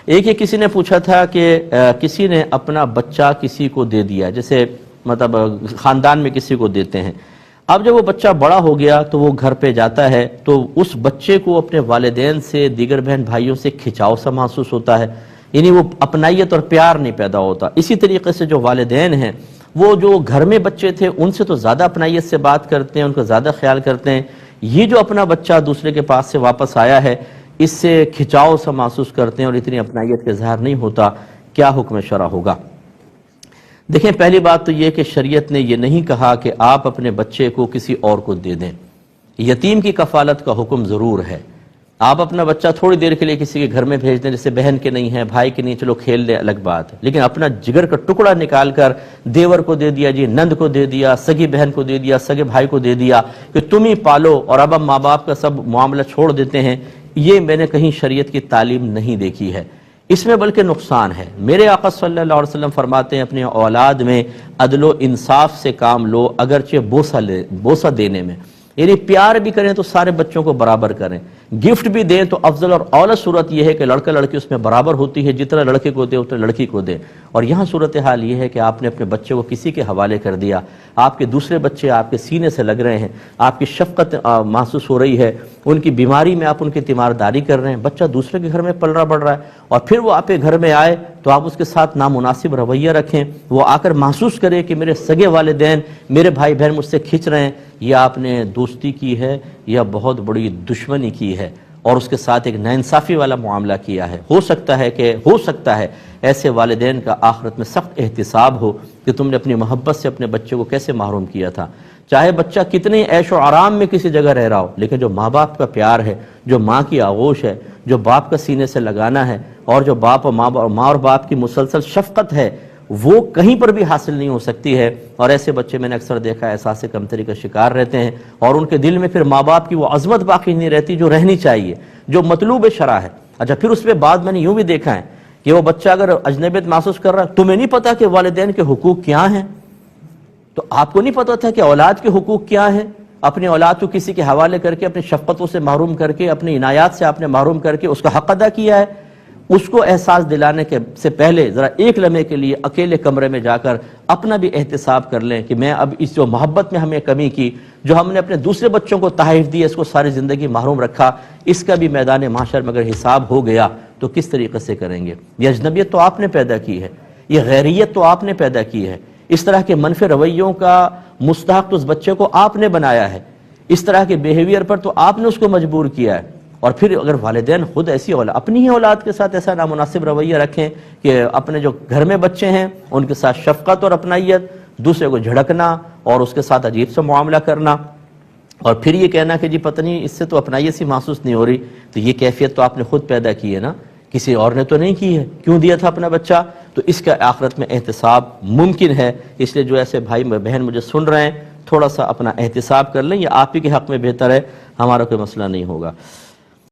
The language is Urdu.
ایک کسی نے پوچھا تھا کہ کسی نے اپنا بچہ کسی کو دے دیا، جیسے مطلب خاندان میں کسی کو دیتے ہیں، اب جب وہ بچہ بڑا ہو گیا تو وہ گھر پہ جاتا ہے تو اس بچے کو اپنے والدین سے، دیگر بہن بھائیوں سے کھچاؤ سا محسوس ہوتا ہے، یعنی وہ اپنائیت اور پیار نہیں پیدا ہوتا۔ اسی طریقے سے جو والدین ہیں وہ جو گھر میں بچے تھے ان سے تو زیادہ اپنائیت سے بات کرتے ہیں، ان کا زیادہ خیال کرتے ہیں، یہ جو اپنا بچہ دوسرے کے پاس سے واپس آیا ہے اس سے کھچاؤ سا محسوس کرتے ہیں اور اتنی اپنائیت کا اظہار نہیں ہوتا۔ کیا حکم شرع ہوگا؟ دیکھیں، پہلی بات تو یہ کہ شریعت نے یہ نہیں کہا کہ آپ اپنے بچے کو کسی اور کو دے دیں۔ یتیم کی کفالت کا حکم ضرور ہے۔ آپ اپنا بچہ تھوڑی دیر کے لیے کسی کے گھر میں بھیج دیں، جیسے بہن کے نہیں ہے، بھائی کے نہیں، چلو کھیل لے، الگ بات ہے، لیکن اپنا جگر کا ٹکڑا نکال کر دیور کو دے دیا، جی نند کو دے دیا، سگی بہن کو دے دیا، سگے بھائی کو دے دیا کہ تم ہی پالو اور اب ہم ماں باپ کا سب معاملہ چھوڑ دیتے ہیں، یہ میں نے کہیں شریعت کی تعلیم نہیں دیکھی ہے۔ اس میں بلکہ نقصان ہے۔ میرے آقا صلی اللہ علیہ وسلم فرماتے ہیں اپنے اولاد میں عدل و انصاف سے کام لو، اگرچہ بوسہ دینے میں، یعنی پیار بھی کریں تو سارے بچوں کو برابر کریں، گفٹ بھی دیں تو افضل اور اعلیٰ صورت یہ ہے کہ لڑکا لڑکی اس میں برابر ہوتی ہے، جتنا لڑکے کو دے اتنا لڑکی کو دے۔ اور یہاں صورتحال یہ ہے کہ آپ نے اپنے بچے کو کسی کے حوالے کر دیا، آپ کے دوسرے بچے آپ کے سینے سے لگ رہے ہیں، آپ کی شفقت محسوس ہو رہی ہے، ان کی بیماری میں آپ ان کی تیمارداری کر رہے ہیں، بچہ دوسرے کے گھر میں پل رہا بڑھ رہا ہے، اور پھر وہ آپ کے گھر میں آئے تو آپ اس کے ساتھ نامناسب رویہ رکھیں، وہ آ کر محسوس کرے کہ میرے سگے والدین، میرے بھائی بہن مجھ سے کھنچ رہے ہیں، یا آپ نے دوستی کی ہے یا بہت بڑی دشمنی کی ہے اور اس کے ساتھ ایک ناانصافی والا معاملہ کیا ہے۔ ہو سکتا ہے ایسے والدین کا آخرت میں سخت احتساب ہو کہ تم نے اپنی محبت سے اپنے بچے کو کیسے محروم کیا تھا۔ چاہے بچہ کتنے عیش و آرام میں کسی جگہ رہ رہا ہو، لیکن جو ماں باپ کا پیار ہے، جو ماں کی آغوش ہے، جو باپ کا سینے سے لگانا ہے، اور جو ماں اور باپ کی مسلسل شفقت ہے، وہ کہیں پر بھی حاصل نہیں ہو سکتی ہے۔ اور ایسے بچے میں نے اکثر دیکھا ہے احساس کمتری کا شکار رہتے ہیں، اور ان کے دل میں پھر ماں باپ کی وہ عظمت باقی نہیں رہتی جو رہنی چاہیے، جو مطلوب شرع ہے۔ اچھا، پھر اس پہ بعد میں نے یوں بھی دیکھا ہے کہ وہ بچہ اگر اجنبیت محسوس کر رہا ہے، تمہیں نہیں پتا کہ والدین کے حقوق کیا ہیں؟ تو آپ کو نہیں پتا تھا کہ اولاد کے حقوق کیا ہیں؟ اپنی اولاد کو کسی کے حوالے کر کے، اپنی شفقتوں سے محروم کر کے، اپنی عنایات سے آپ نے محروم کر کے اس کا حق ادا کیا ہے۔ اس کو احساس دلانے کے سے پہلے ذرا ایک لمحے کے لیے اکیلے کمرے میں جا کر اپنا بھی احتساب کر لیں کہ میں اب اس جو محبت میں ہمیں کمی کی، جو ہم نے اپنے دوسرے بچوں کو تحائف دی، اس کو ساری زندگی محروم رکھا، اس کا بھی میدان محشر میں اگر حساب ہو گیا تو کس طریقے سے کریں گے؟ یہ اجنبیت تو آپ نے پیدا کی ہے، یہ غیریت تو آپ نے پیدا کی ہے، اس طرح کے منفی رویوں کا مستحق اس بچے کو آپ نے بنایا ہے، اس طرح کے بیہیویئر پر تو آپ نے اس کو مجبور کیا ہے۔ اور پھر اگر والدین خود ایسی اپنی ہی اولاد کے ساتھ ایسا نامناسب رویہ رکھیں کہ اپنے جو گھر میں بچے ہیں ان کے ساتھ شفقت اور اپنائیت، دوسرے کو جھڑکنا اور اس کے ساتھ عجیب سا معاملہ کرنا، اور پھر یہ کہنا کہ جی پتہ نہیں اس سے تو اپنائیت سی محسوس نہیں ہو رہی، تو یہ کیفیت تو آپ نے خود پیدا کی ہے نا، کسی اور نے تو نہیں کی ہے۔ کیوں دیا تھا اپنا بچہ؟ تو اس کا آخرت میں احتساب ممکن ہے۔ اس لیے جو ایسے بھائی بہن مجھے سن رہے ہیں، تھوڑا سا اپنا احتساب کر لیں، یہ آپ ہی کے حق میں بہتر ہے، ہمارا کوئی مسئلہ نہیں ہوگا۔